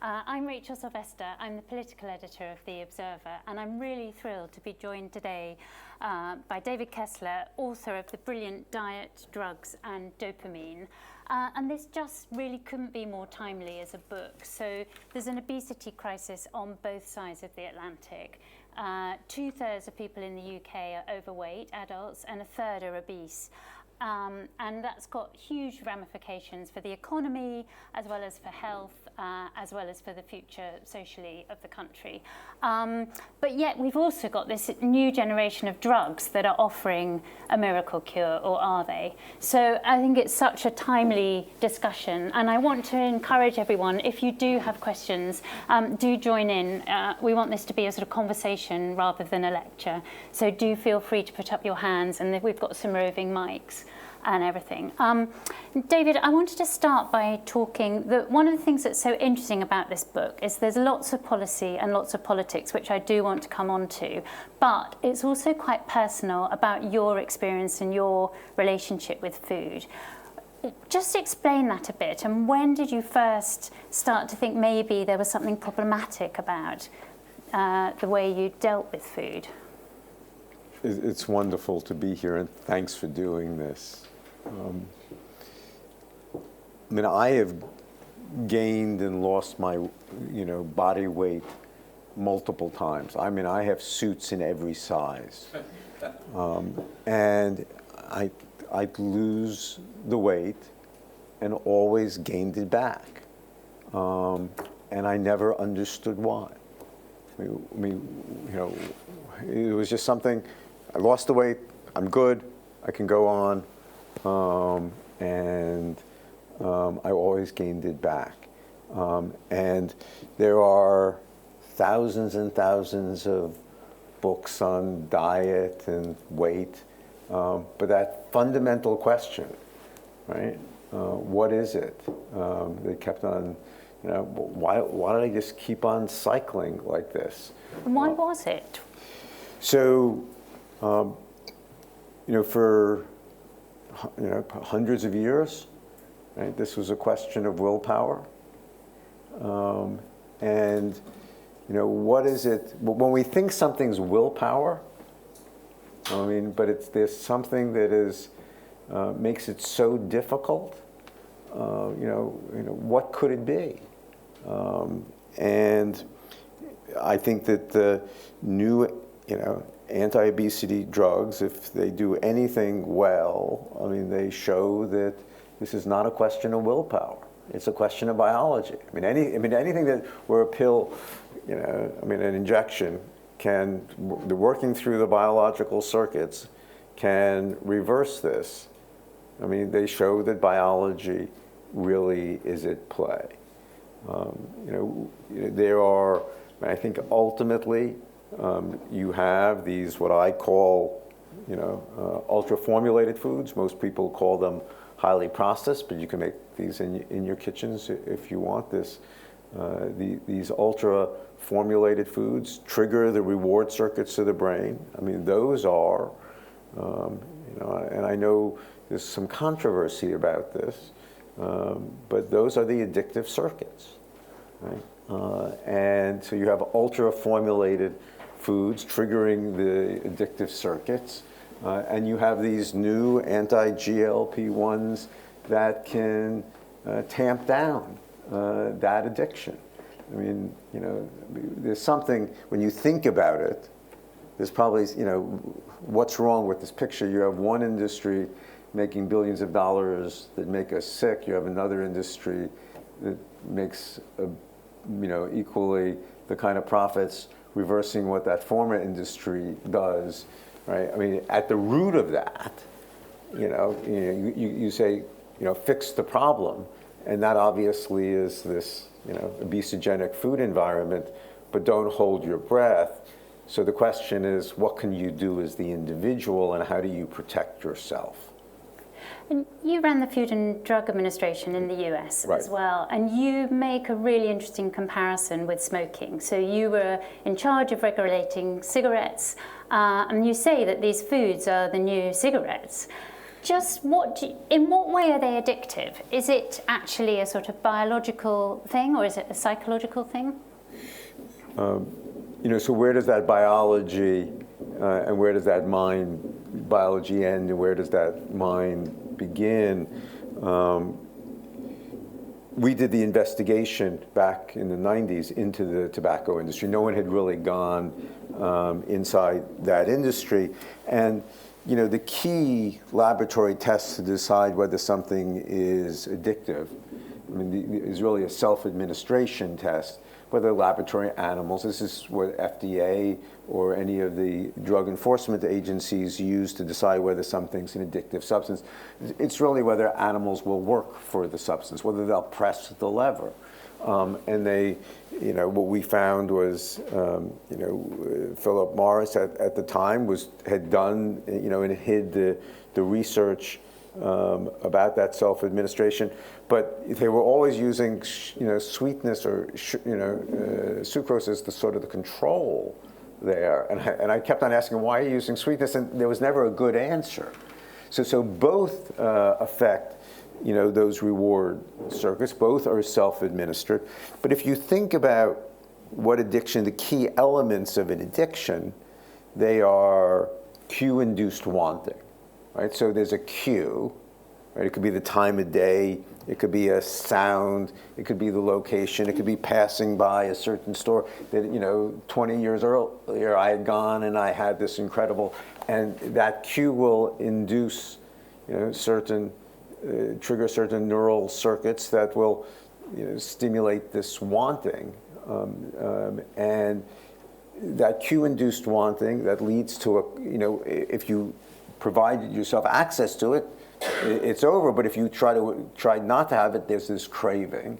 I'm Rachel Sylvester. I'm the political editor of The Observer, and I'm really thrilled to be joined today by David Kessler, author of the brilliant Diet, Drugs and Dopamine. And this just really couldn't be more timely as a book. So there's an obesity crisis on both sides of the Atlantic. 2/3 of people in the UK are overweight, adults, and 1/3 are obese. And that's got huge ramifications for the economy, as well as for health, as well as for the future socially of the country. But yet we've also got this new generation of drugs that are offering a miracle cure, or are they? So I think it's such a timely discussion, and I want to encourage everyone, if you do have questions, do join in. We want this to be a sort of conversation rather than a lecture, so do feel free to put up your hands, and we've got some roving mics and everything. David, I wanted to start by talking that one of the things that's so interesting about this book is there's lots of policy and lots of politics, which I do want to come on to, but it's also quite personal about your experience and your relationship with food. Just explain that a bit, and when did you first start to think maybe there was something problematic about the way you dealt with food? It's wonderful to be here, and thanks for doing this. I mean, I have gained and lost my, body weight multiple times. I mean, I have suits in every size, and I'd lose the weight and always gained it back, and I never understood why. I mean, it was just something. I lost the weight. I'm good. I can go on. I always gained it back. And there are thousands and thousands of books on diet and weight. But that fundamental question, right? What is it? They kept on, why did I just keep on cycling like this? And why was it? So, for hundreds of years, right, this was a question of willpower. What is it? When we think something's willpower, but there's something that is makes it so difficult. What could it be? And I think that the new, anti-obesity drugs, if they do anything well, they show that this is not a question of willpower. It's a question of biology. Anything that where a pill, an injection working through the biological circuits can reverse this. They show that biology really is at play. There are, I think ultimately, you have these, what I call, ultra-formulated foods. Most people call them highly processed, but you can make these in your kitchens if you want this. These ultra-formulated foods trigger the reward circuits of the brain. Those are, and I know there's some controversy about this, but those are the addictive circuits, right? And so you have ultra-formulated foods triggering the addictive circuits, and you have these new anti-GLP-1s that can tamp down that addiction. There's something, when you think about it, there's probably, what's wrong with this picture? You have one industry making billions of dollars that make us sick. You have another industry that makes, equally the kind of profits reversing what that former industry does, right? At the root of that, you say, fix the problem, and that obviously is this, obesogenic food environment, but don't hold your breath. So the question is, what can you do as the individual, and how do you protect yourself? And you ran the Food and Drug Administration in the US Right. as well, and you make a really interesting comparison with smoking. So you were in charge of regulating cigarettes, and you say that these foods are the new cigarettes. just in what way are they addictive? Is it actually a sort of biological thing, or is it a psychological thing? So where does that biology and where does that mind biology end, and where does that mind begin? We did the investigation back in the 90s into the tobacco industry. No one had really gone inside that industry. And the key laboratory test to decide whether something is addictive, is really a self-administration test, whether laboratory animals, this is what FDA or any of the drug enforcement agencies use to decide whether something's an addictive substance. It's really whether animals will work for the substance, whether they'll press the lever. And they, what we found was, Philip Morris at the time had done, and hid the research about that self-administration, but they were always using, sweetness or, sucrose as the sort of the control there. And I kept on asking, why are you using sweetness? And there was never a good answer. So both affect, those reward circuits. Both are self-administered. But if you think about what addiction, the key elements of an addiction, they are cue-induced wanting, right? So there's a cue, right? It could be the time of day, it could be a sound, it could be the location, it could be passing by a certain store that, 20 years earlier I had gone and I had this incredible, and that cue will induce, trigger certain neural circuits that will, stimulate this wanting. And that cue-induced wanting that leads to if you provide yourself access to it, it's over. But if you try not to have it, there's this craving,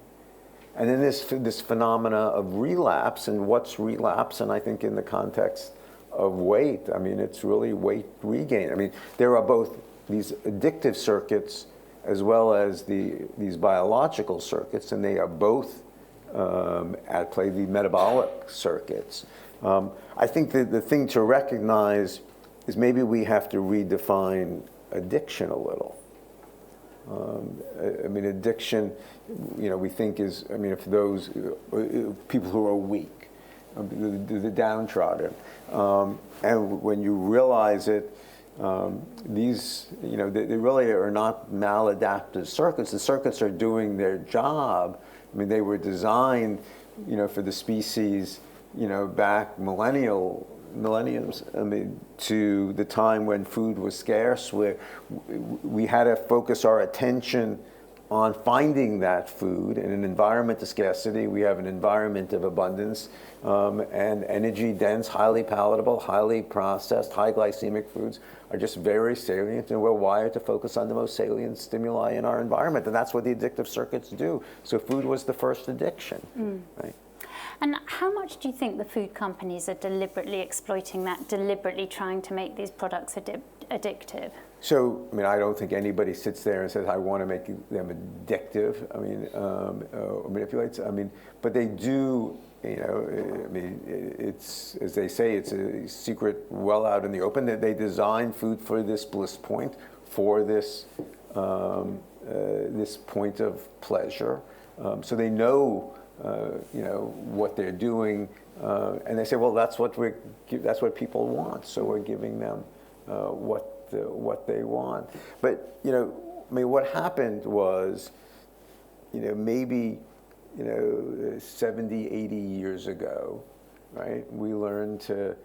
and then this phenomena of relapse. And what's relapse? And I think in the context of weight, it's really weight regain. There are both these addictive circuits as well as these biological circuits, and they are both at play. The metabolic circuits. I think that the thing to recognize is maybe we have to redefine addiction a little. Addiction, we think is, if those people who are weak, the downtrodden, and when you realize it, these, they really are not maladaptive circuits. The circuits are doing their job. They were designed, for the species, back millenniums, to the time when food was scarce, where we had to focus our attention on finding that food. In an environment of scarcity, we have an environment of abundance, and energy-dense, highly palatable, highly processed, high glycemic foods are just very salient, and we're wired to focus on the most salient stimuli in our environment, and that's what the addictive circuits do. So food was the first addiction, right? And how much do you think the food companies are deliberately exploiting that, deliberately trying to make these products addictive? So, I don't think anybody sits there and says, I want to make them addictive, or manipulates. But they do, it's, as they say, it's a secret well out in the open, that they design food for this bliss point, for this, this point of pleasure. So they know, what they're doing, and they say, well, that's what people want, so we're giving them what they want. But what happened was, maybe 70, 80 years ago, right? We learned to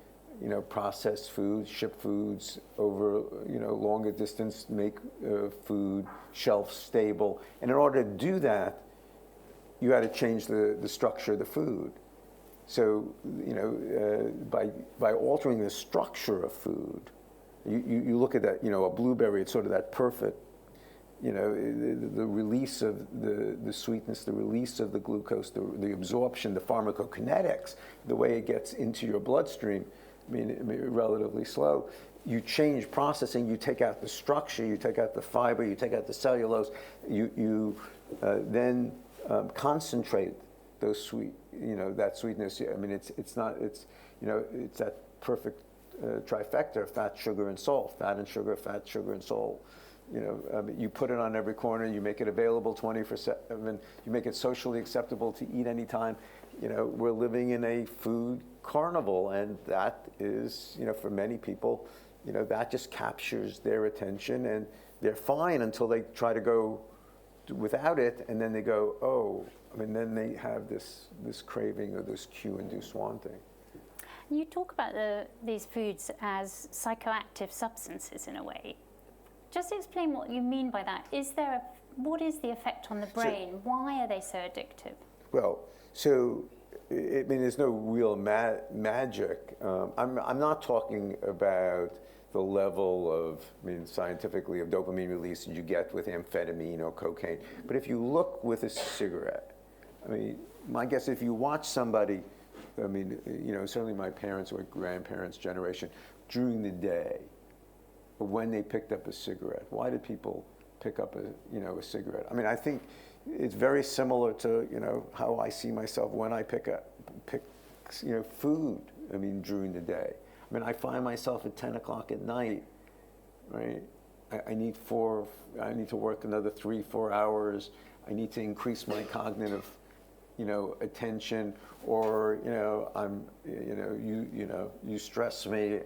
process foods, ship foods over longer distance, make food shelf stable, and in order to do that, you had to change the structure of the food. So, by altering the structure of food, you look at that, a blueberry, it's sort of that perfect, the release of the sweetness, the release of the glucose, the absorption, the pharmacokinetics, the way it gets into your bloodstream, relatively slow. You change processing, you take out the structure, you take out the fiber, you take out the cellulose, you then concentrate those that sweetness. It's that perfect trifecta of fat, sugar, and salt. Fat and sugar, fat, sugar, and salt. You put it on every corner, you make it available 24/7, you make it socially acceptable to eat anytime. We're living in a food carnival, and that is, for many people, that just captures their attention, and they're fine until they try to go without it, and then they go, oh, then they have this craving or this cue-induced wanting. You talk about these foods as psychoactive substances in a way. Just explain what you mean by that. What is the effect on the brain? Why are they so addictive? Well, there's no real magic. I'm not talking about the level of, scientifically, of dopamine release that you get with amphetamine or cocaine. But if you look with a cigarette, my guess, if you watch somebody, certainly my parents or grandparents' generation, during the day, when they picked up a cigarette, why did people pick up a cigarette? I think it's very similar to, how I see myself when I pick food, during the day. I find myself at 10 o'clock at night, right? I need to work another 3-4 hours. I need to increase my cognitive, attention, or, you stress me.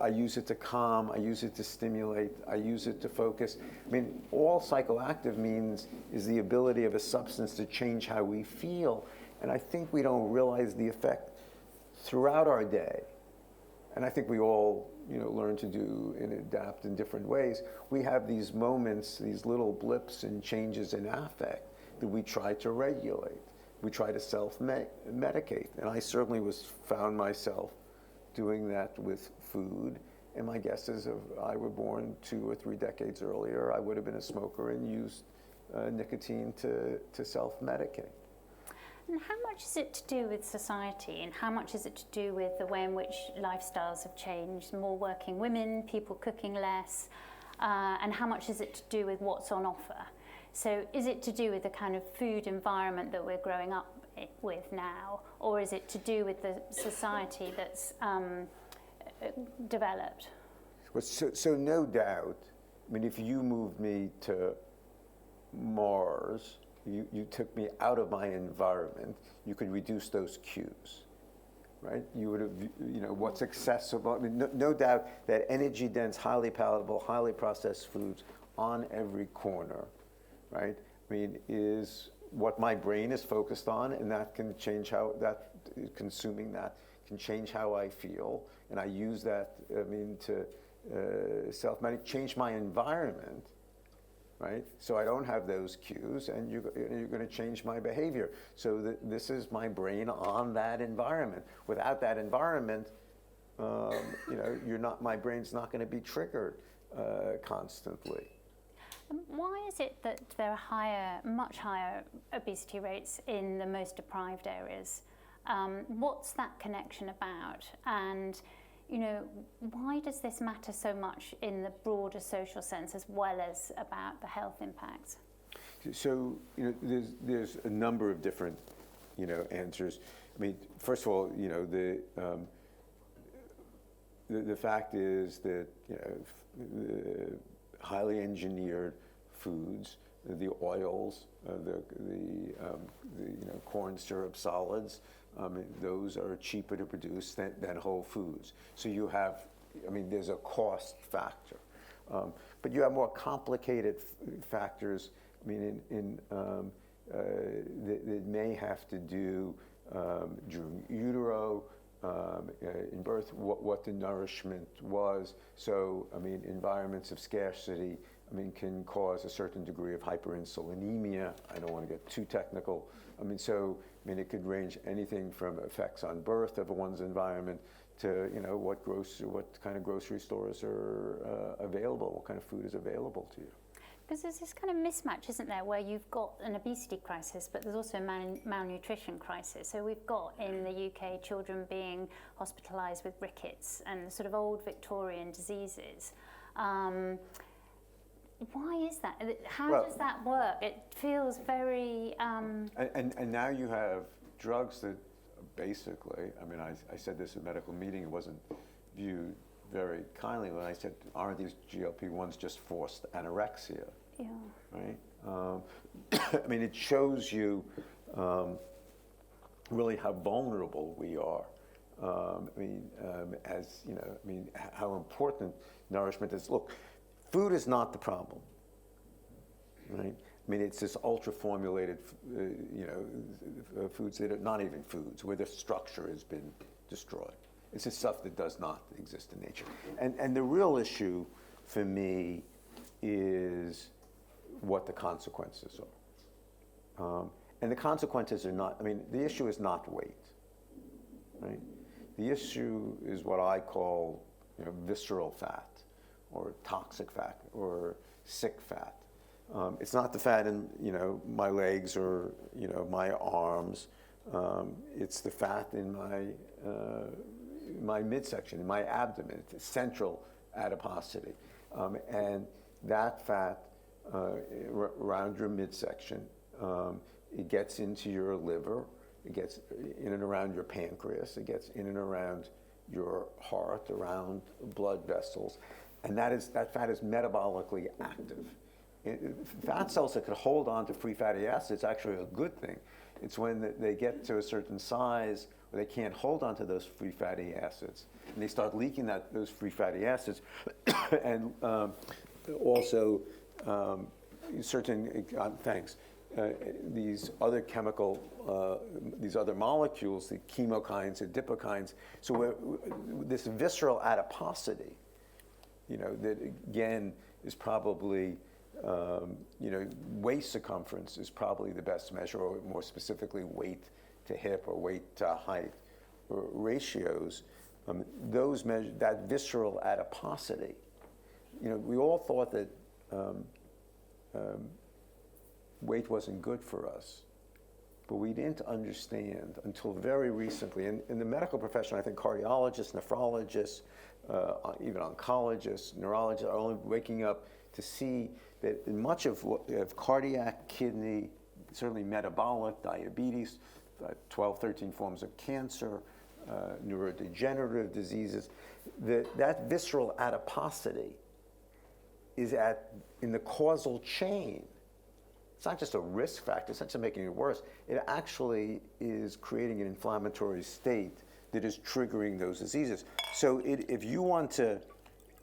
I use it to calm, I use it to stimulate, I use it to focus. All psychoactive means is the ability of a substance to change how we feel. And I think we don't realize the effect throughout our day. And I think we all, learn to do and adapt in different ways. We have these moments, these little blips and changes in affect that we try to regulate. We try to self-medicate. And I certainly found myself doing that with food. And my guess is if I were born 2 or 3 decades earlier, I would have been a smoker and used nicotine to self-medicate. And how much is it to do with society, and how much is it to do with the way in which lifestyles have changed? More working women, people cooking less, and how much is it to do with what's on offer? So is it to do with the kind of food environment that we're growing up with now, or is it to do with the society that's developed? Well, so no doubt, if you moved me to Mars, you took me out of my environment, you could reduce those cues, right? You would have, what's accessible. No doubt that energy-dense, highly palatable, highly processed foods on every corner, right? Is what my brain is focused on, and that can change consuming that can change how I feel, and I use that, to self-medicate, change my environment, right? So I don't have those cues, and you're going to change my behavior. So this is my brain on that environment. Without that environment, my brain's not going to be triggered constantly. Why is it that there are much higher obesity rates in the most deprived areas? What's that connection about? And why does this matter so much in the broader social sense as well as about the health impacts? So, there's a number of different, answers. First of all, the fact is that, the highly engineered foods, the oils, the corn syrup solids, those are cheaper to produce than whole foods. So you have, there's a cost factor. But you have more complicated factors, that may have to do during utero, in birth, what the nourishment was. So, environments of scarcity, can cause a certain degree of hyperinsulinemia. I don't want to get too technical. It could range anything from effects on birth of one's environment to, what kind of grocery stores are available, what kind of food is available to you. Because there's this kind of mismatch, isn't there, where you've got an obesity crisis, but there's also a malnutrition crisis. So we've got in the UK children being hospitalised with rickets and sort of old Victorian diseases. Why is that? How does that work? It feels very... And now you have drugs that basically, I said this at a medical meeting, it wasn't viewed very kindly when I said, aren't these GLP-1s just forced anorexia? Yeah. Right? I mean, it shows you really how vulnerable we are. As you know, I mean, how important nourishment is. Look, food is not the problem, right? I mean, it's this ultra-formulated, foods that are not even foods, where the structure has been destroyed. It's the stuff that does not exist in nature. And the real issue for me is what the consequences are. And the consequences are not, I mean, the issue is not weight, right? The issue is what I call, visceral fat, or toxic fat, or sick fat. It's not the fat in, my legs or, my arms. It's the fat in my midsection, in my abdomen, it's central adiposity. And that fat around your midsection, it gets into your liver, it gets in and around your pancreas, it gets in and around your heart, around blood vessels, and that fat is metabolically active. Fat cells that could hold on to free fatty acids is actually a good thing. It's when they get to a certain size where they can't hold on to those free fatty acids, and they start leaking those free fatty acids, and also certain these other these other molecules, the chemokines, the adipokines. So this visceral adiposity, that again is probably, waist circumference is probably the best measure, or more specifically weight to hip or weight to height or ratios. Those measure that visceral adiposity. We all thought that weight wasn't good for us, but we didn't understand until very recently. In the medical profession, I think cardiologists, nephrologists, even oncologists, neurologists are only waking up to see that much of cardiac, kidney, certainly metabolic, diabetes, 12, 13 forms of cancer, neurodegenerative diseases, that visceral adiposity is in the causal chain. It's not just a risk factor, it's not just making it worse. It actually is creating an inflammatory state that is triggering those diseases. So if you want to,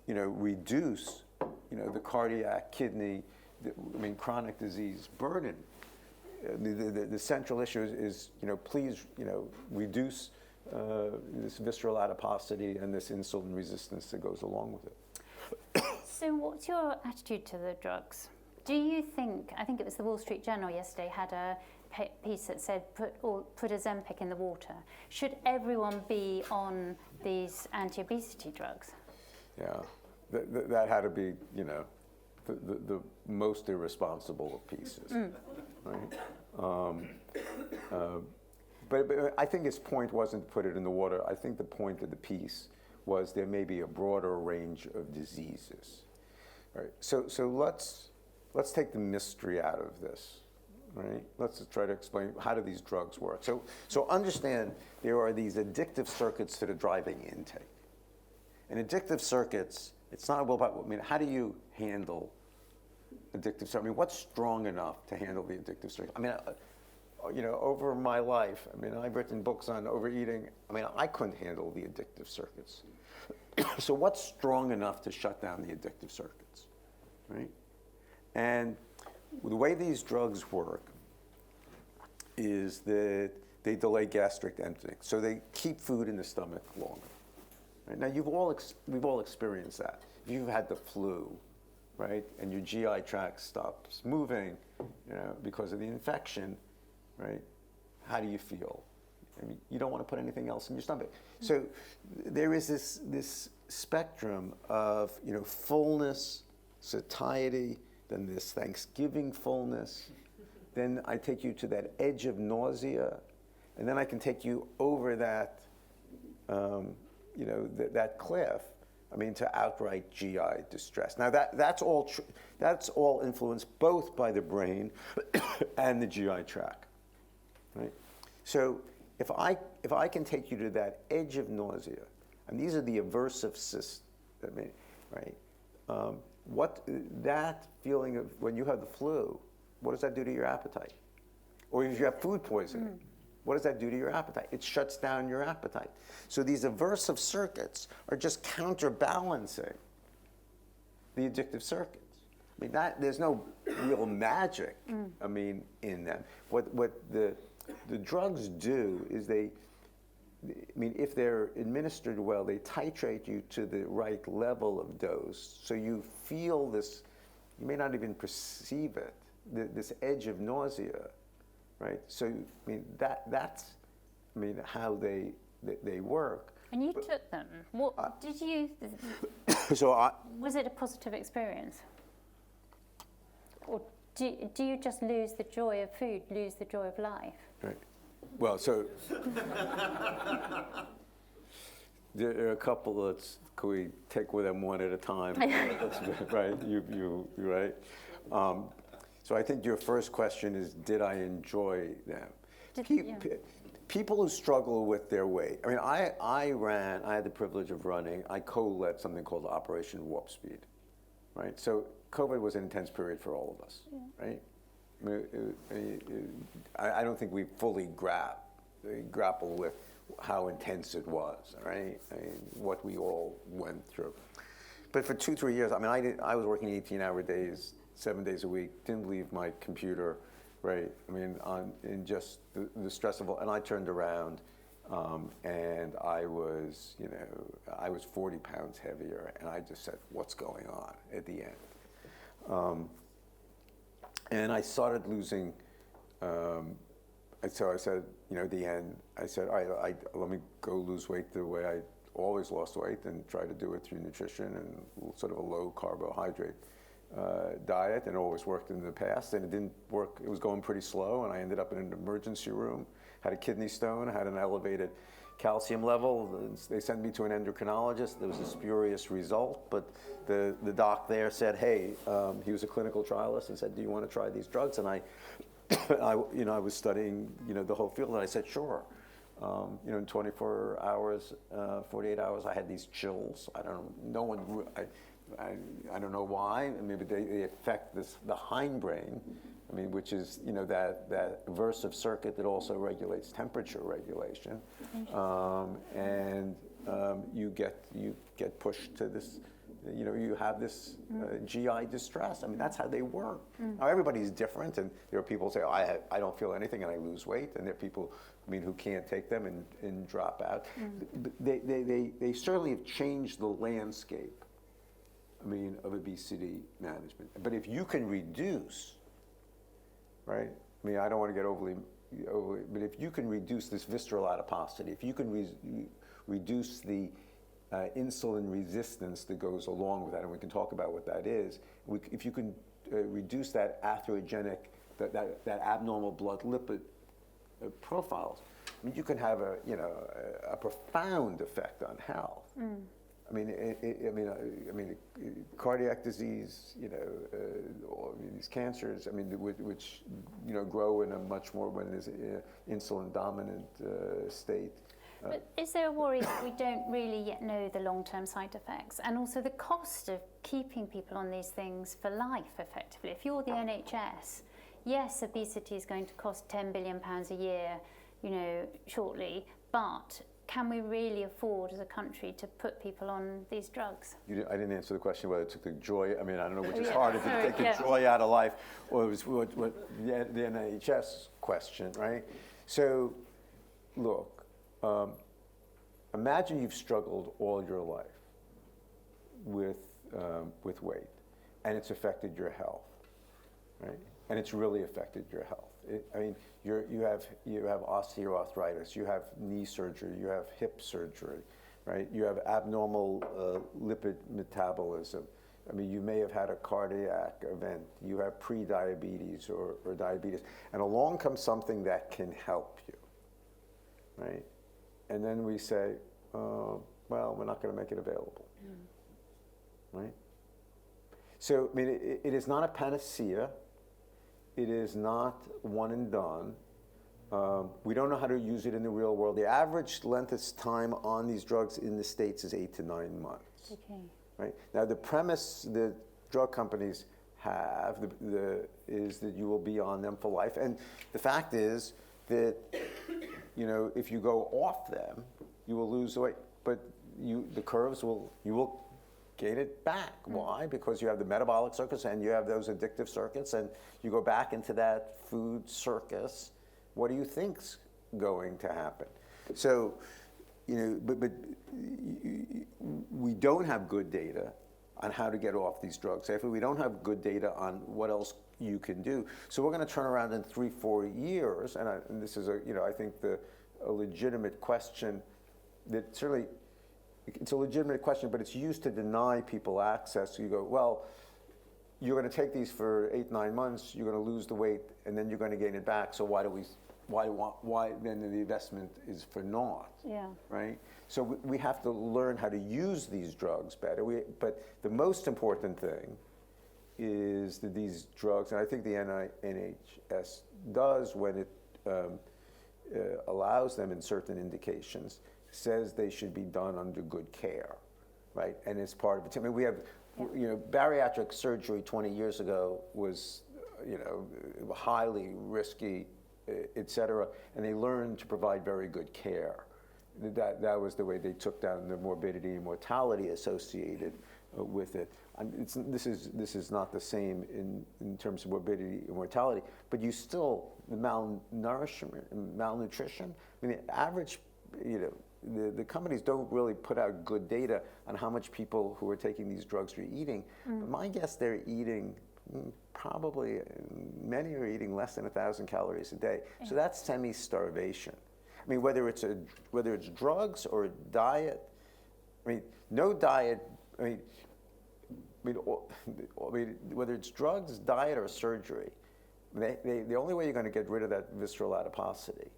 reduce, the cardiac, kidney, chronic disease burden, the central issue is, please, reduce this visceral adiposity and this insulin resistance that goes along with it. So what's your attitude to the drugs? Do you think, I think it was the Wall Street Journal yesterday had a piece that said put Ozempic in the water. Should everyone be on these anti-obesity drugs? Yeah, that had to be, the most irresponsible of pieces, right? But I think his point wasn't to put it in the water. I think the point of the piece was there may be a broader range of diseases. All right, so let's take the mystery out of this, right? Let's try to explain how do these drugs work. So understand there are these addictive circuits that are driving intake. And addictive circuits, it's not about, how do you handle addictive circuits? What's strong enough to handle the addictive circuit? Over my life, I've written books on overeating. I couldn't handle the addictive circuits. So what's strong enough to shut down the addictive circuits, right? And the way these drugs work is that they delay gastric emptying. So they keep food in the stomach longer. Right? Now, we've all experienced that. If you've had the flu, right, and your GI tract stops moving, because of the infection, right, how do you feel? You don't want to put anything else in your stomach. So there is this spectrum of, fullness, satiety, then this Thanksgiving fullness. Then I take you to that edge of nausea, and then I can take you over that, that cliff. To outright GI distress. Now that's all influenced both by the brain and the GI tract, right? So if I can take you to that edge of nausea, and these are the aversive I mean, right? What that feeling of when you have the flu, what does that do to your appetite? Or if you have food poisoning, what does that do to your appetite? It shuts down your appetite. So these aversive circuits are just counterbalancing the addictive circuits. I mean, there's no real magic, I mean, in them. What the drugs do is if they're administered well, they titrate you to the right level of dose, so you feel this, you may not even perceive it, this edge of nausea, right? So, I mean, that's how they work. And you took them. What did you? Was it a positive experience, or do you just lose the joy of food, lose the joy of life? Right. Well, so there are a couple. Can we take them one at a time? Right. You right. So I think your first question is, did I enjoy them? People who struggle with their weight. I mean, I had the privilege of running. I co-led something called Operation Warp Speed, right? So COVID was an intense period for all of us, right? I don't think we fully grapple with how intense it was, right? I mean, what we all went through. But for 2-3 years, I mean, I was working 18-hour days, 7 days a week, didn't leave my computer, right? I mean, in just the stress of it. And I turned around, and I was 40 pounds heavier, and I just said, what's going on at the end? And I started losing, so I said, at the end, I said, all right, let me go lose weight the way I always lost weight, and try to do it through nutrition and sort of a low carbohydrate diet, and always worked in the past, and it didn't work. It was going pretty slow, and I ended up in an emergency room, had a kidney stone, had an elevated calcium level. They sent me to an endocrinologist. There was a spurious result, but the doc there said, hey, he was a clinical trialist, and said, do you want to try these drugs? And I was studying, the whole field, and I said, sure. In 24 hours, 48 hours, I had these chills. I don't know why. Maybe they affect the hindbrain. I mean, which is that aversive circuit that also regulates temperature regulation, and you get pushed to this. You have this GI distress. I mean, that's how they work. Now, everybody's different, and there are people who say, oh, I don't feel anything and I lose weight, and there are people, who can't take them and drop out. They certainly have changed the landscape, of obesity management. But if you can reduce, right? I don't want to get overly, but if you can reduce this visceral adiposity, if you can reduce the insulin resistance that goes along with that, and we can talk about what that is. If you can reduce that atherogenic, that abnormal blood lipid profiles, you can have a profound effect on health. Cardiac disease, these cancers, which grow in a much more when there's insulin dominant state. But is there a worry that we don't really yet know the long-term side effects, and also the cost of keeping people on these things for life, effectively? If you're the NHS, yes, obesity is going to cost £10 billion a year, shortly, but can we really afford as a country to put people on these drugs? I didn't answer the question whether it took the joy, I don't know which is harder, to take the joy out of life, or it was what the NHS question, right? So, look, imagine you've struggled all your life with weight, and it's affected your health, right? And it's really affected your health. You have osteoarthritis, you have knee surgery, you have hip surgery, right? You have abnormal lipid metabolism. You may have had a cardiac event. You have pre-diabetes or diabetes, and along comes something that can help you, right? And then we say, well, we're not going to make it available, right? So, it is not a panacea. It is not one and done. We don't know how to use it in the real world. The average length of time on these drugs in the States is 8 to 9 months. Okay. right? Now, the premise that drug companies have is that you will be on them for life. And the fact is that, if you go off them, you will lose the weight. But the curves you will gain it back. Why? Because you have the metabolic circuits and you have those addictive circuits, and you go back into that food circus. What do you think's going to happen? So, but we don't have good data on how to get off these drugs. We don't have good data on what else you can do. So we're going to turn around in 3-4 years, and this is I think a legitimate question that certainly. It's a legitimate question, but it's used to deny people access. So you go, well, you're going to take these for 8-9 months, you're going to lose the weight, and then you're going to gain it back. So why then the investment is for naught, right? So we have to learn how to use these drugs better. But the most important thing is that these drugs, and I think the NHS does when it allows them in certain indications, says they should be done under good care, right? And it's part of it. I mean, we have, bariatric surgery 20 years ago was, highly risky, et cetera, and they learned to provide very good care. That was the way they took down the morbidity and mortality associated with it. This is not the same in terms of morbidity and mortality, but you still, the malnourishment and malnutrition, I mean, the average, the companies don't really put out good data on how much people who are taking these drugs are eating. But my guess, they're eating probably, many are eating less than 1,000 calories a day. So that's semi-starvation. I mean, whether it's drugs or diet, I mean, no diet, whether it's drugs, diet, or surgery, the only way you're going to get rid of that visceral adiposity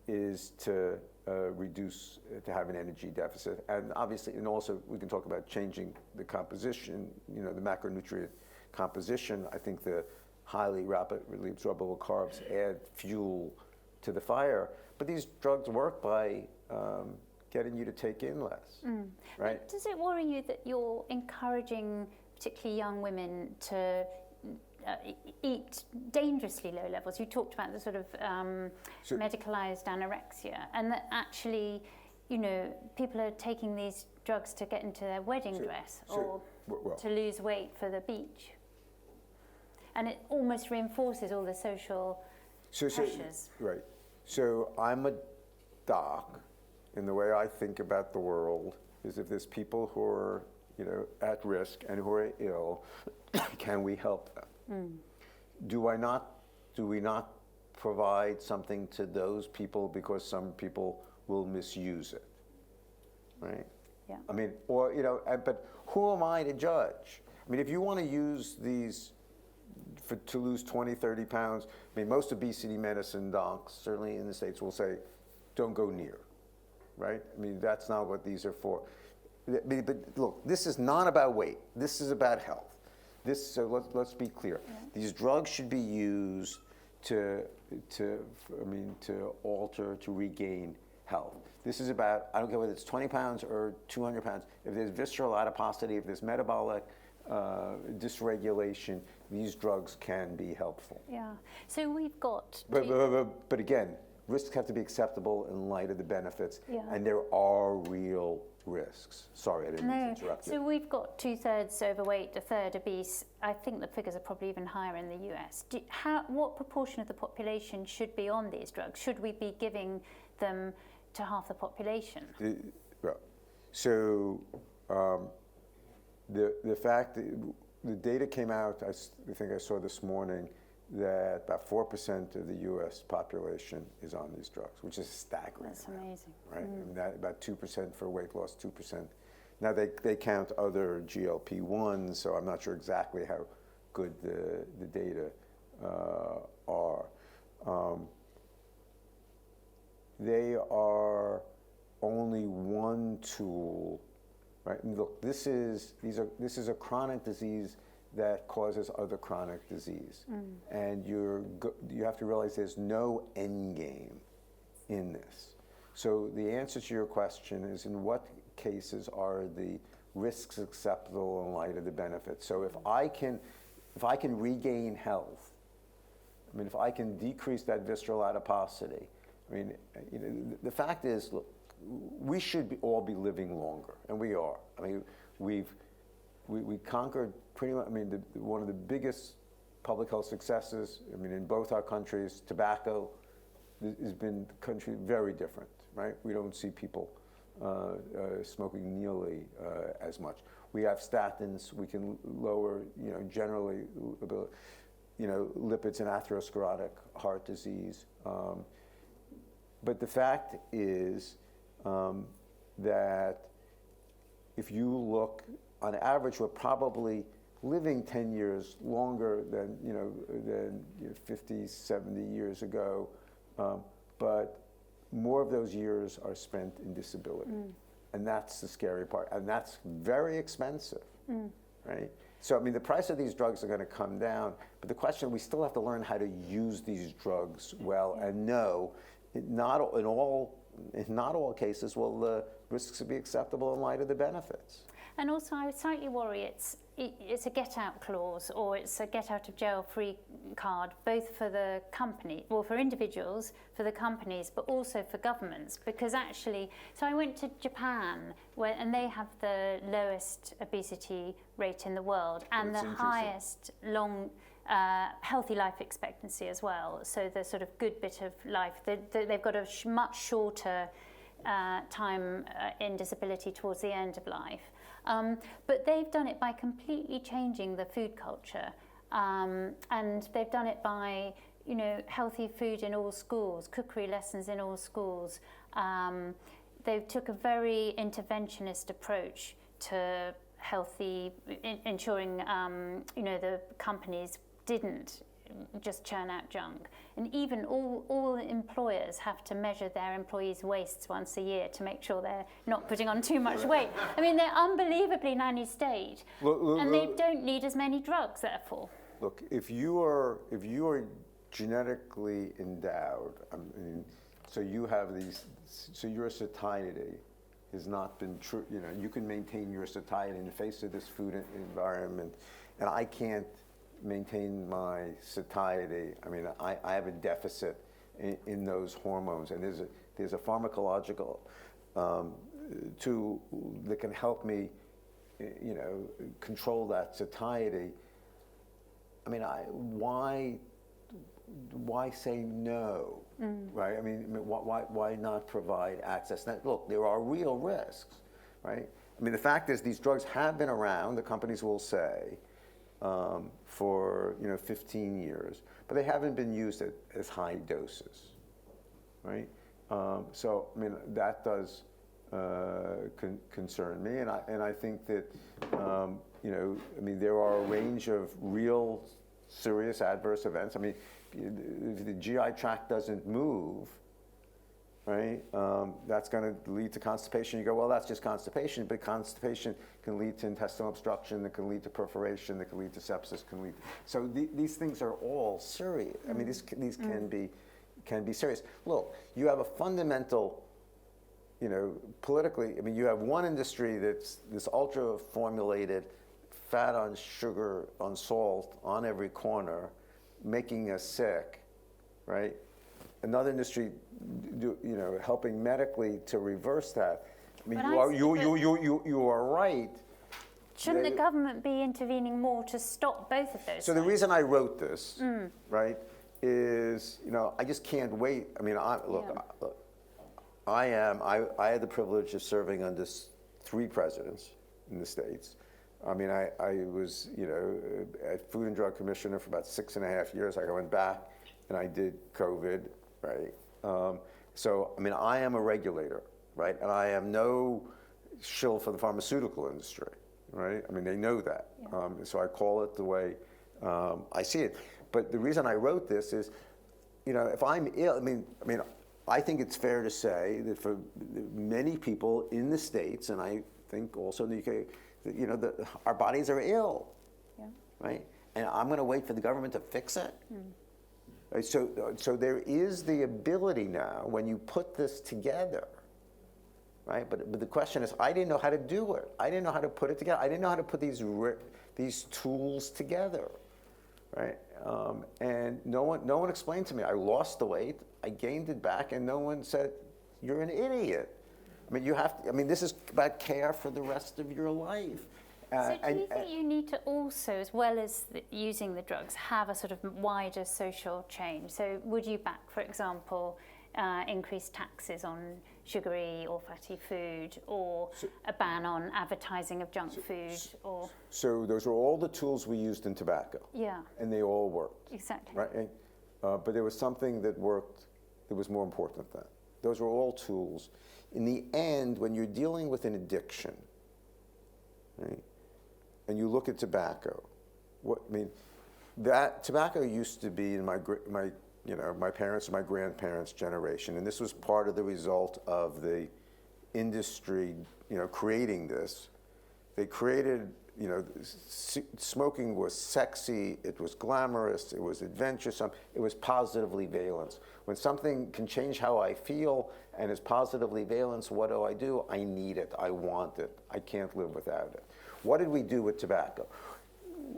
is to reduce, to have an energy deficit. And obviously, and also we can talk about changing the composition, the macronutrient composition. I think the highly rapidly absorbable carbs add fuel to the fire. But these drugs work by getting you to take in less, right? But does it worry you that you're encouraging particularly young women to eat dangerously low levels? You talked about the sort of medicalized anorexia, and that actually, people are taking these drugs to get into their wedding dress or to lose weight for the beach. And it almost reinforces all the social pressures. Right. So I'm a doc, and the way I think about the world is if there's people who are, at risk and who are ill, can we help them? Do we not provide something to those people because some people will misuse it, right? Yeah. I mean, but who am I to judge? I mean, if you want to use these to lose 20, 30 pounds, I mean, most obesity medicine docs, certainly in the States, will say, don't go near, right? I mean, that's not what these are for. But look, this is not about weight. This is about health. So let's be clear. Yeah. These drugs should be used to alter, to regain health. This is about, I don't care whether it's 20 pounds or 200 pounds. If there's visceral adiposity, if there's metabolic dysregulation, these drugs can be helpful. Yeah. So we've got. But again, risks have to be acceptable in light of the benefits, and there are real risks. Sorry, I didn't mean to interrupt you. So we've got 2/3 overweight, 1/3 obese. I think the figures are probably even higher in the US. What proportion of the population should be on these drugs? Should we be giving them to half the population? So the fact that the data came out, I think I saw this morning, that about 4% of the U.S. population is on these drugs, which is staggering. That's amazing. Right? I mean, about 2% for weight loss, 2%. Now, they count other GLP-1s, so I'm not sure exactly how good the data are. They are only one tool, right? And look, this is a chronic disease that causes other chronic disease. And you have to realize there's no end game in this. So the answer to your question is, in what cases are the risks acceptable in light of the benefits. So if I can regain health, I mean, if I can decrease that visceral adiposity, I mean, you know, the fact is, look, we should all be living longer, and we are. I mean, we conquered pretty much. I mean, one of the biggest public health successes, I mean, in both our countries, tobacco has been country very different, right? We don't see people smoking nearly as much. We have statins. We can lower, you know, generally, you know, lipids and atherosclerotic heart disease. But the fact is that if you look, on average, we're probably living 10 years longer than, you know, 50, 70 years ago, but more of those years are spent in disability. And that's the scary part. And that's very expensive, right? So, I mean, the price of these drugs are going to come down, but the question, we still have to learn how to use these drugs well and know, not in all cases will the risks be acceptable in light of the benefits. And also, I would slightly worry it's a get-out clause, or it's a get-out-of-jail-free card, both for the company, well, for individuals, for the companies, but also for governments. Because actually, so I went to Japan, and they have the lowest obesity rate in the world, and the highest healthy life expectancy as well. So the sort of good bit of life, they've got a much shorter time in disability towards the end of life. But they've done it by completely changing the food culture, and they've done it by, you know, healthy food in all schools, cookery lessons in all schools. They took a very interventionist approach to healthy, ensuring, you know, the companies didn't just churn out junk. And even all employers have to measure their employees' waists once a year to make sure they're not putting on too much weight. I mean, they're unbelievably nanny state, and they don't need as many drugs, therefore. Look, if you are genetically endowed, I mean, so you have these, so your satiety has not been true, you know, you can maintain your satiety in the face of this food environment, and I can't maintain my satiety. I mean, I have a deficit in those hormones, and there's a pharmacological tool that can help me, you know, control that satiety. I mean, why say no, right? I mean, why not provide access? Now, look, there are real risks, right? I mean, the fact is, these drugs have been around, the companies will say, for 15 years, but they haven't been used at as high doses, right? So I mean, that does concern me, and I think that I mean, there are a range of real serious adverse events. I mean, if the GI tract doesn't move, right, that's going to lead to constipation. You go, well, that's just constipation, but constipation can lead to intestinal obstruction, that can lead to perforation, that can lead to sepsis, can lead. So these things are all serious. I mean, these can be serious. Look, you have a fundamental, politically. I mean, you have one industry that's this ultra formulated, fat on sugar, on salt, on every corner, making us sick, right? Another industry, helping medically to reverse that. I mean, you are right. Shouldn't the government be intervening more to stop both of those? So the reason I wrote this, right, is I just can't wait. I mean, I had the privilege of serving under 3 presidents in the States. I mean, I was at Food and Drug Commissioner for about 6.5 years. I went back and I did COVID. Right. So, I mean, I am a regulator, right? And I am no shill for the pharmaceutical industry, right? I mean, they know that. Yeah. So I call it the way I see it. But the reason I wrote this is, if I'm ill, I mean, I think it's fair to say that for many people in the States, and I think also in the UK, that, our bodies are ill, right? And I'm going to wait for the government to fix it. So there is the ability now, when you put this together, right? But the question is, I didn't know how to do it. I didn't know how to put it together. I didn't know how to put these tools together, right? And no one explained to me. I lost the weight, I gained it back, and no one said, "You're an idiot." I mean, you have to. I mean, this is about care for the rest of your life. So do you think you need to also, as well as using the drugs, have a sort of wider social change? So would you back, for example, increased taxes on sugary or fatty food, or a ban on advertising of junk food? So those were all the tools we used in tobacco. Yeah. And they all worked. Exactly. Right? But there was something that worked that was more important than that. Those were all tools. In the end, when you're dealing with an addiction, right, and you look at tobacco, that tobacco used to be in my parents and my grandparents' generation, and this was part of the result of the industry, creating this. They created, smoking was sexy, it was glamorous, it was adventuresome, it was positively valence. When something can change how I feel and is positively valence, what do? I need it, I want it, I can't live without it. What did we do with tobacco?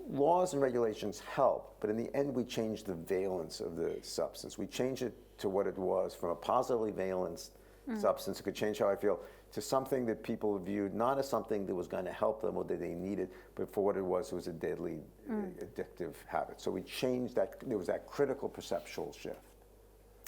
Laws and regulations help, but in the end we changed the valence of the substance. We changed it to what it was, from a positively valenced substance that could change how I feel, to something that people viewed not as something that was going to help them or that they needed, but for what it was a deadly addictive habit. So we changed that. There was that critical perceptual shift.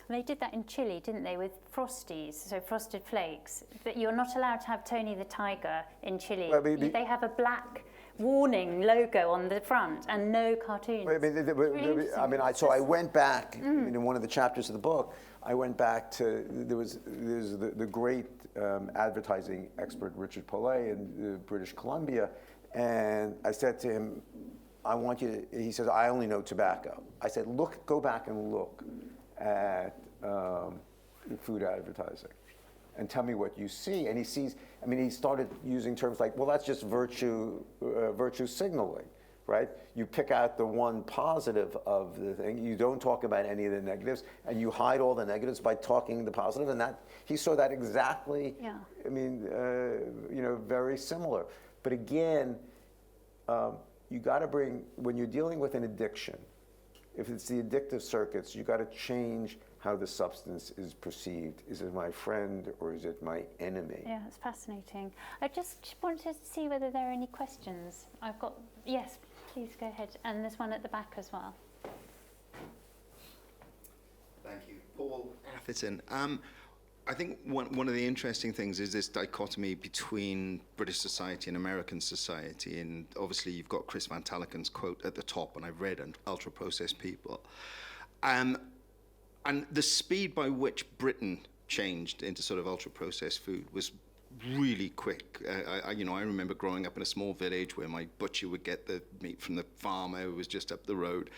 They did that in Chile, didn't they, with Frosties, so Frosted Flakes, that you're not allowed to have Tony the Tiger in Chile. Well, they have a black warning logo on the front and no cartoons. I went back, in one of the chapters of the book, I went back to, there's the great advertising expert Richard Pollet in British Columbia, and I said to him, I want you to, he says, I only know tobacco. I said, go back and look at food advertising and tell me what you see. And he started using terms like, well, that's just virtue signaling, right? You pick out the one positive of the thing, you don't talk about any of the negatives, and you hide all the negatives by talking the positive, and that, he saw that exactly, very similar. But again, you gotta when you're dealing with an addiction, if it's the addictive circuits, you gotta change how the substance is perceived. Is it my friend or is it my enemy? Yeah, it's fascinating. I just wanted to see whether there are any questions. Yes, please go ahead. And there's one at the back as well. Thank you. Paul Atherton. I think one of the interesting things is this dichotomy between British society and American society. And obviously you've got Chris Van Talken's quote at the top, and I've read Ultra-Processed People. And the speed by which Britain changed into sort of ultra-processed food was really quick. I remember growing up in a small village where my butcher would get the meat from the farmer who was just up the road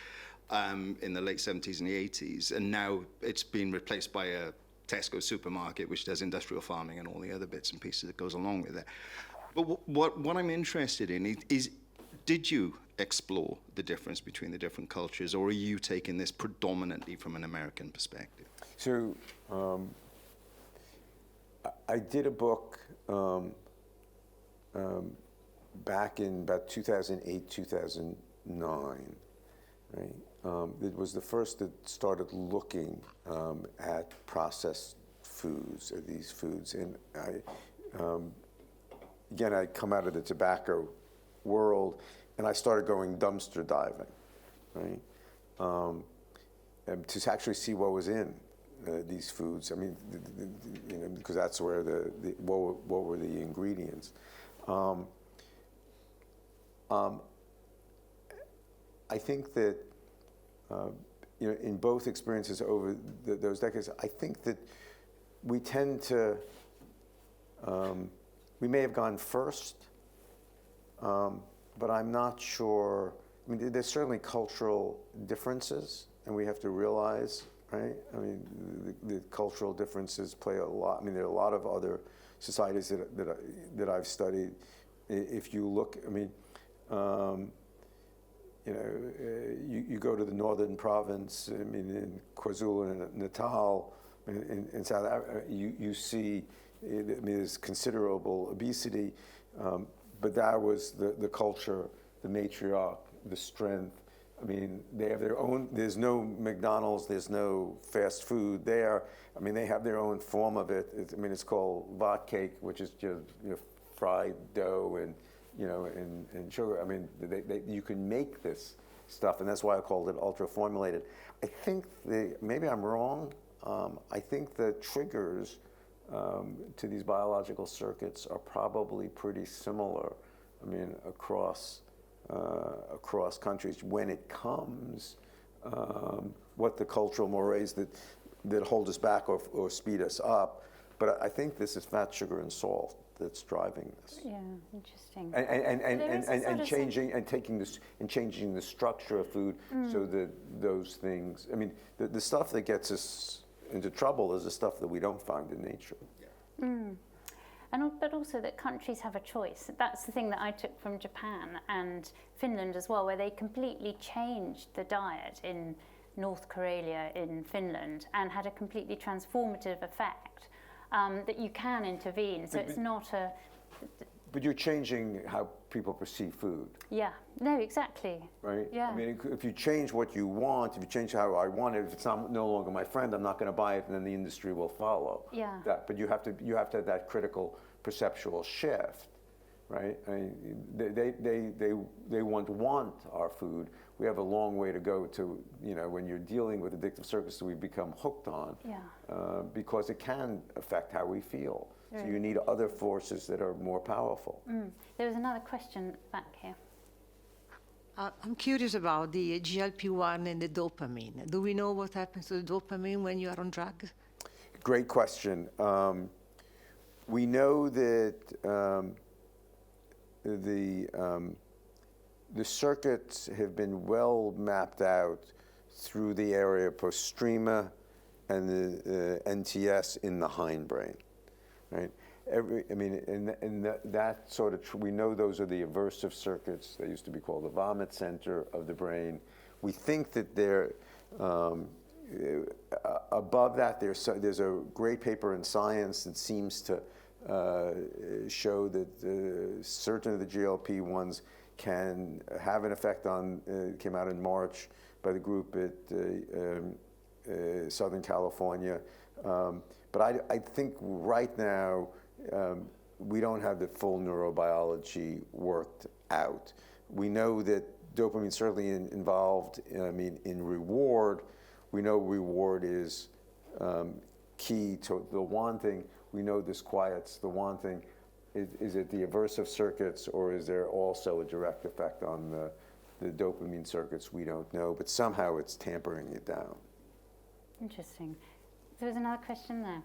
in the late 70s and the 80s. And now it's been replaced by a Tesco supermarket, which does industrial farming and all the other bits and pieces that goes along with it. But what I'm interested in is did you explore the difference between the different cultures, or are you taking this predominantly from an American perspective? So I did a book back in about 2008, 2009, right? It was the first that started looking at processed foods, at these foods. And I come out of the tobacco world, and I started going dumpster diving, right? And to actually see what was in these foods. I mean, because that's where what were the ingredients. I think that in both experiences over those decades, I think that we tend to we may have gone first. But I'm not sure. I mean, there's certainly cultural differences, and we have to realize, right? I mean, the cultural differences play a lot. I mean, there are a lot of other societies that I've studied. If you look, I mean, you go to the northern province. I mean, in KwaZulu-Natal, in South Africa, you see there's considerable obesity, but that was the culture, the matriarch, the strength. I mean, they have their own, there's no McDonald's, there's no fast food there. I mean, they have their own form of it. It's called vat cake, which is just fried dough and, and sugar. I mean, you can make this stuff, and that's why I called it ultra formulated. I think maybe I'm wrong. I think the triggers to these biological circuits are probably pretty similar. I mean, across countries when it comes, what the cultural mores that hold us back or speed us up. But I think this is fat, sugar, and salt that's driving this. Yeah, interesting. And changing and taking this and changing the structure of food so that those things. I mean, the stuff that gets us into trouble is the stuff that we don't find in nature. Yeah. But also that countries have a choice. That's the thing that I took from Japan and Finland as well, where they completely changed the diet in North Karelia in Finland and had a completely transformative effect, that you can intervene. So it's not a... But you're changing how people perceive food. Yeah, no, exactly. Right? Yeah. I mean, if you change what you want, if you change how I want it, if it's no longer my friend, I'm not going to buy it, and then the industry will follow. Yeah. But you have to have that critical perceptual shift, right? I mean, they want our food. We have a long way to go to, when you're dealing with addictive circuits that we become hooked on, because it can affect how we feel. So you need other forces that are more powerful. There was another question back here. I'm curious about the GLP-1 and the dopamine. Do we know what happens to the dopamine when you are on drugs? Great question. We know that the circuits have been well mapped out through the area of postrema and the NTS in the hindbrain, right? That sort of, we know those are the aversive circuits. They used to be called the vomit center of the brain. We think that they're above that. There's a great paper in Science that seems to show that certain of the GLP-1s can have an effect on, came out in March by the group at Southern California. But I think right now we don't have the full neurobiology worked out. We know that dopamine is certainly involved in reward. We know reward is key to the wanting. We know this quiets the wanting. Is it the aversive circuits, or is there also a direct effect on the dopamine circuits? We don't know, but somehow it's tampering it down. Interesting. There was another question there.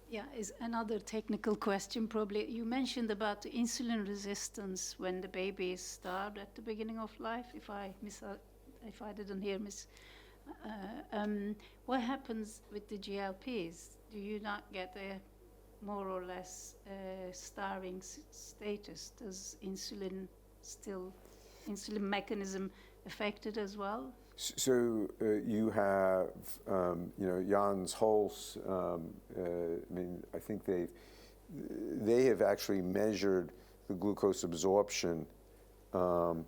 Yeah, is another technical question probably. You mentioned about the insulin resistance when the baby is starved at the beginning of life. If I didn't hear, what happens with the GLPs? Do you not get a more or less starving status? Does insulin mechanism affected as well? So you have, Jans Holst. I think they have actually measured the glucose absorption. You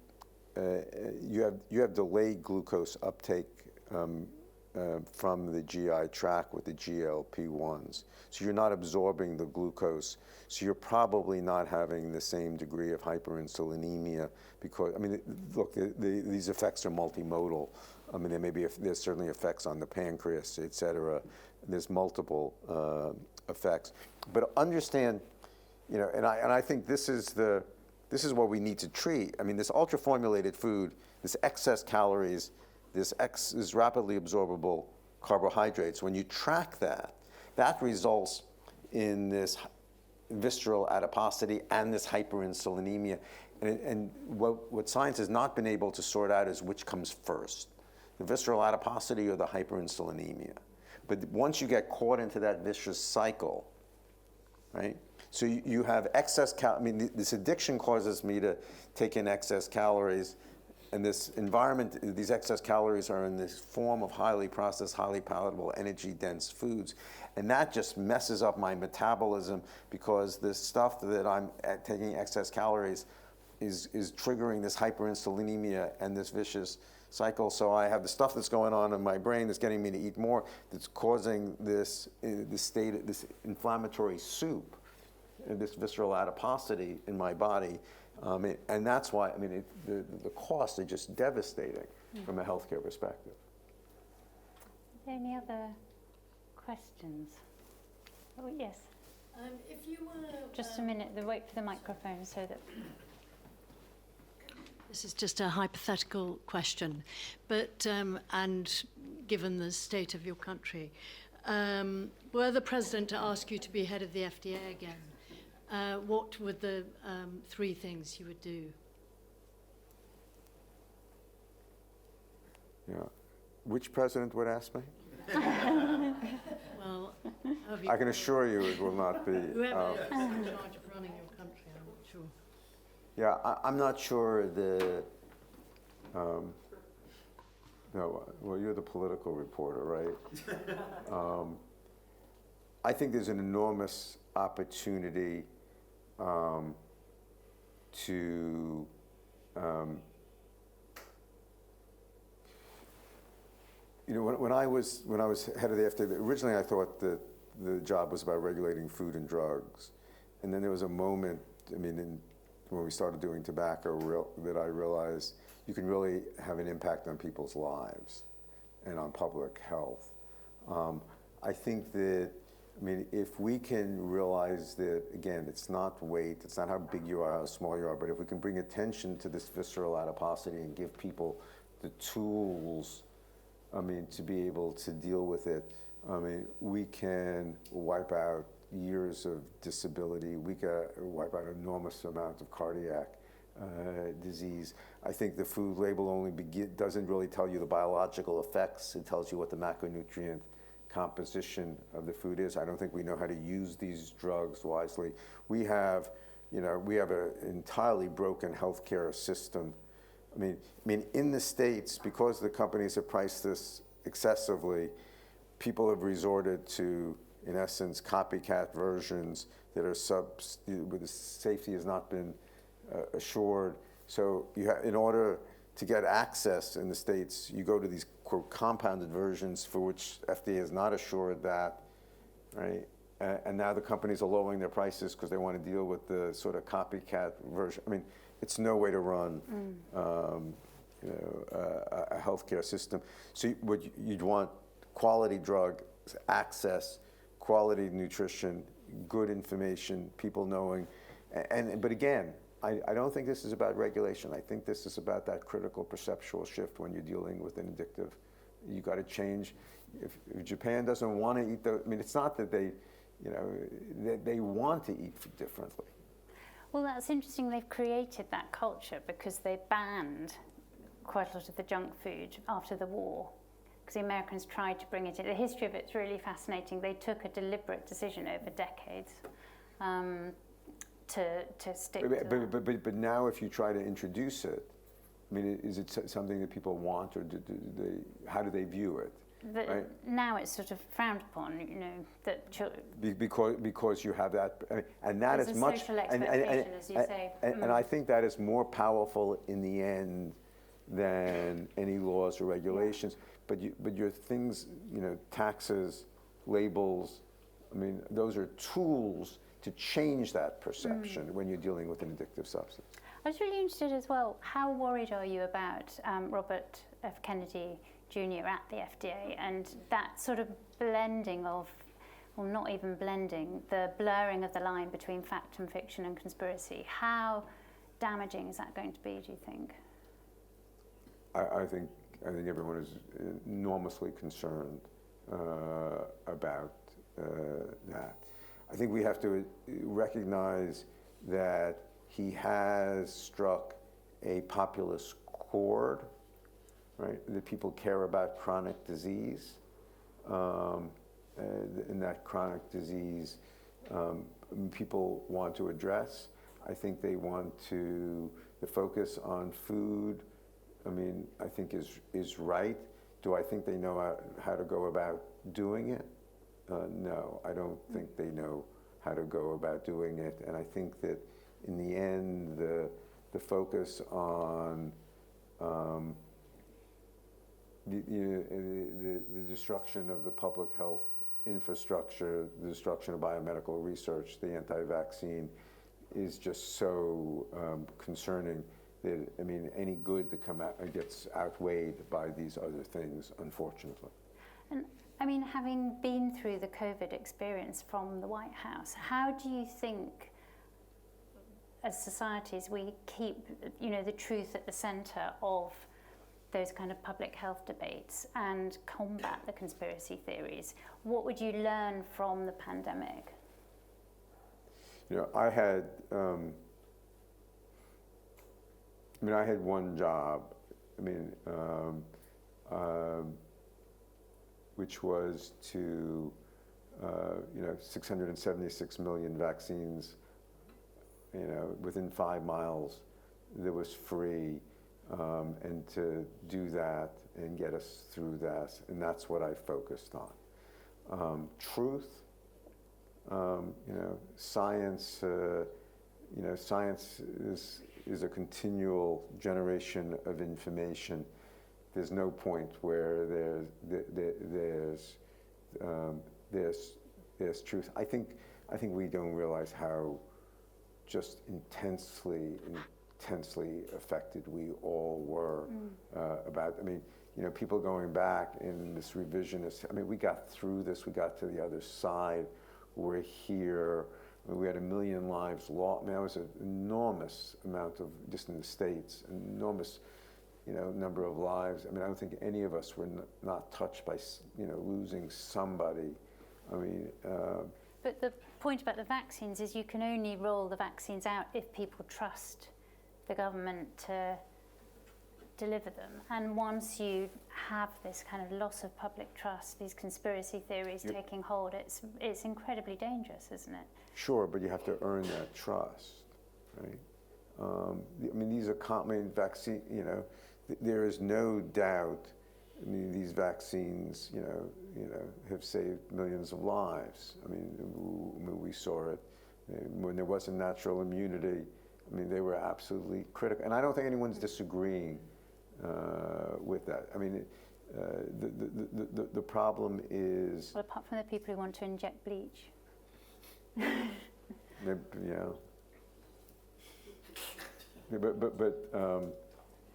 have delayed glucose uptake from the GI tract with the GLP-1s. So you're not absorbing the glucose. So you're probably not having the same degree of hyperinsulinemia because, look, these effects are multimodal. There's certainly effects on the pancreas, et cetera. There's multiple effects. But understand, and I think this is what we need to treat. This ultra-formulated food, this excess calories, this rapidly absorbable carbohydrates, when you track that results in this visceral adiposity and this hyperinsulinemia. And what science has not been able to sort out is which comes first, the visceral adiposity or the hyperinsulinemia. But once you get caught into that vicious cycle, right? So you have excess this addiction causes me to take in excess calories, and this environment, these excess calories are in this form of highly processed, highly palatable, energy-dense foods. And that just messes up my metabolism, because the stuff that I'm taking excess calories is triggering this hyperinsulinemia and this vicious cycle. So I have the stuff that's going on in my brain that's getting me to eat more, that's causing this inflammatory soup, this visceral adiposity in my body. And that's why, I mean, the costs are just devastating from a healthcare perspective. Are there any other questions? Oh, yes. If you were... Just a minute, wait for the microphone so that... This is just a hypothetical question, but, and given the state of your country, were the president to ask you to be head of the FDA again, what would the 3 things you would do? Yeah. Which president would ask me? Well, I can assure you it will not be. whoever is in charge of running your country, I'm not sure. Yeah, I'm not sure no, well, you're the political reporter, right? I think there's an enormous opportunity to you know, when I was head of the FDA, originally I thought that the job was about regulating food and drugs, and then there was a moment, I mean, when we started doing tobacco, that I realized you can really have an impact on people's lives and on public health. I think that, I mean, if we can realize that, again, it's not weight, it's not how big you are, how small you are, but if we can bring attention to this visceral adiposity and give people the tools, I mean, to be able to deal with it, I mean, we can wipe out years of disability. We can wipe out enormous amounts of cardiac disease. I think the food label only doesn't really tell you the biological effects. It tells you what the macronutrient composition of the food is. I don't think we know how to use these drugs wisely. We have, you know, we have an entirely broken healthcare system. I mean, in the States, because the companies have priced this excessively, people have resorted to, in essence, copycat versions that are where the safety has not been assured. So in order to get access in the States, you go to these quote compounded versions for which FDA has not assured that, right? And now the companies are lowering their prices because they want to deal with the sort of copycat version. I mean, it's no way to run you know, a healthcare system. So you'd want quality drug access, quality nutrition, good information, people knowing. But again, I don't think this is about regulation. I think this is about that critical perceptual shift when you're dealing with an addictive. You got to change. If Japan doesn't want to eat I mean, it's not that they, you know, they want to eat differently. Well, that's interesting. They've created that culture because they banned quite a lot of the junk food after the war, because the Americans tried to bring it in. The history of it's really fascinating. They took a deliberate decision over decades to stick to that. But now if you try to introduce it, I mean, is it something that people want, or how do they view it? Right? Now it's sort of frowned upon, you know, that because you have that, I mean, and that there's is a much, social expectation, as you say. and I think that is more powerful in the end than any laws or regulations. But your things, you know, taxes, labels, I mean, those are tools to change that perception when you're dealing with an addictive substance. I was really interested as well, how worried are you about Robert F. Kennedy Jr. at the FDA and that sort of blending of, or not even blending, the blurring of the line between fact and fiction and conspiracy? How damaging is that going to be, do you think? I think everyone is enormously concerned about that. I think we have to recognize that he has struck a populist chord, right? That people care about chronic disease, and that chronic disease people want to address. I think they want to, the focus on food I mean, I think is right. Do I think they know how to go about doing it? No, I don't think they know how to go about doing it. And I think that in the end, the focus on the destruction of the public health infrastructure, the destruction of biomedical research, the anti-vaccine is just so concerning that, I mean, any good that gets outweighed by these other things, unfortunately. And I mean, having been through the COVID experience from the White House, how do you think, as societies, we keep, the truth at the centre of those kind of public health debates and combat the conspiracy theories? What would you learn from the pandemic? I had, I had one job, which was to, 676 million vaccines, within 5 miles that was free, and to do that and get us through that, and that's what I focused on. Truth, science, science is a continual generation of information. There's no point where there's truth. I think we don't realize how just intensely affected we all were about. People going back in this revisionist. We got through this. We got to the other side. We're here. We had 1 million lives lost. That was an enormous amount of, just in the States, an enormous, number of lives. I don't think any of us were not touched by, losing somebody. But the point about the vaccines is you can only roll the vaccines out if people trust the government to deliver them. And once you have this kind of loss of public trust, these conspiracy theories taking hold, it's incredibly dangerous, isn't it? Sure, but you have to earn that trust, right? These are common vaccine. There is no doubt. These vaccines, have saved millions of lives. We saw it when there wasn't natural immunity. They were absolutely critical, and I don't think anyone's disagreeing with that. The problem is. Well, apart from the people who want to inject bleach. But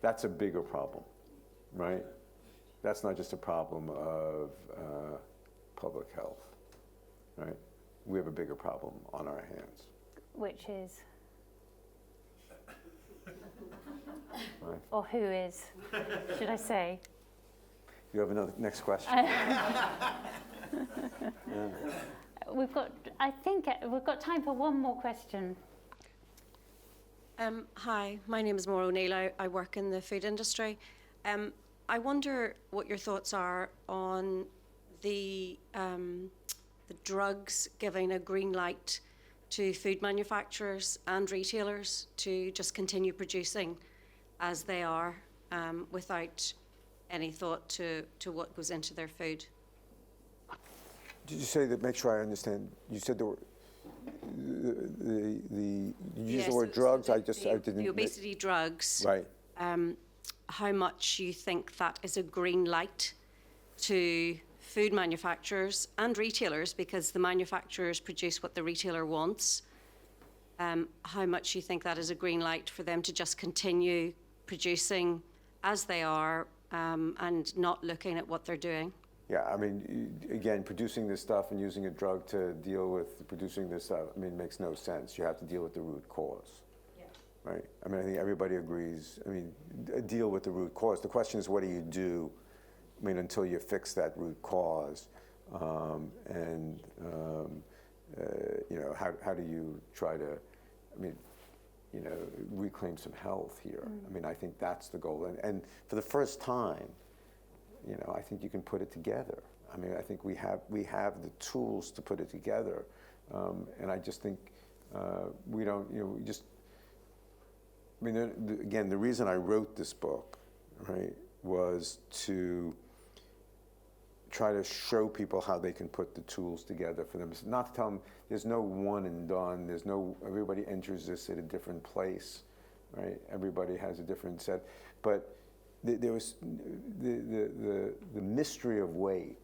that's a bigger problem, right? That's not just a problem of public health, right? We have a bigger problem on our hands. Which is? Right. Or who is, should I say? You have another next question? I think we've got time for one more question. Hi, my name is Maura O'Neill. I work in the food industry. I wonder what your thoughts are on the drugs giving a green light to food manufacturers and retailers to just continue producing as they are, without any thought to what goes into their food. Did you say that? Make sure I understand. You said there were you used the word drugs. I didn't. The obesity drugs. Right. How much you think that is a green light to food manufacturers and retailers, because the manufacturers produce what the retailer wants. How much you think that is a green light for them to just continue producing as they are, and not looking at what they're doing? Yeah, again, producing this stuff and using a drug to deal with producing this stuff, makes no sense. You have to deal with the root cause. Yeah. Right? I think everybody agrees. Deal with the root cause. The question is, what do you do, until you fix that root cause? How do you try to, reclaim some health here? I think that's the goal. And for the first time, I think you can put it together. I think we have the tools to put it together. And I just think we don't, again, the reason I wrote this book, right, was to try to show people how they can put the tools together for them. It's not to tell them there's no one and done. There's no, everybody enters this at a different place, right? Everybody has a different set. But there was the mystery of weight.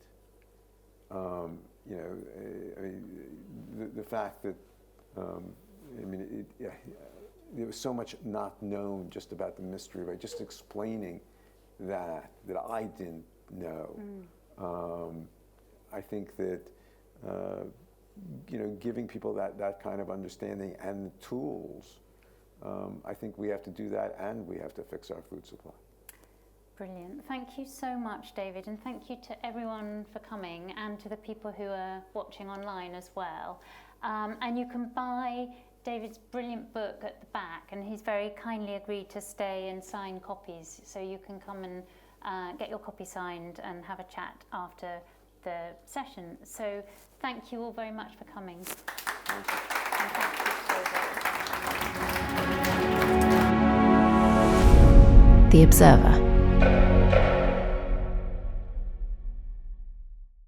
You know, I mean, the fact that, I mean, there was so much not known just about the mystery, right? Just explaining that I didn't know. I think that, you know, giving people that kind of understanding and the tools, I think we have to do that, and we have to fix our food supply. Brilliant. Thank you so much, David, and thank you to everyone for coming, and to the people who are watching online as well. And you can buy David's brilliant book at the back, and he's very kindly agreed to stay and sign copies, so you can come and get your copy signed and have a chat after the session. So thank you all very much for coming. And thank you, David. The Observer.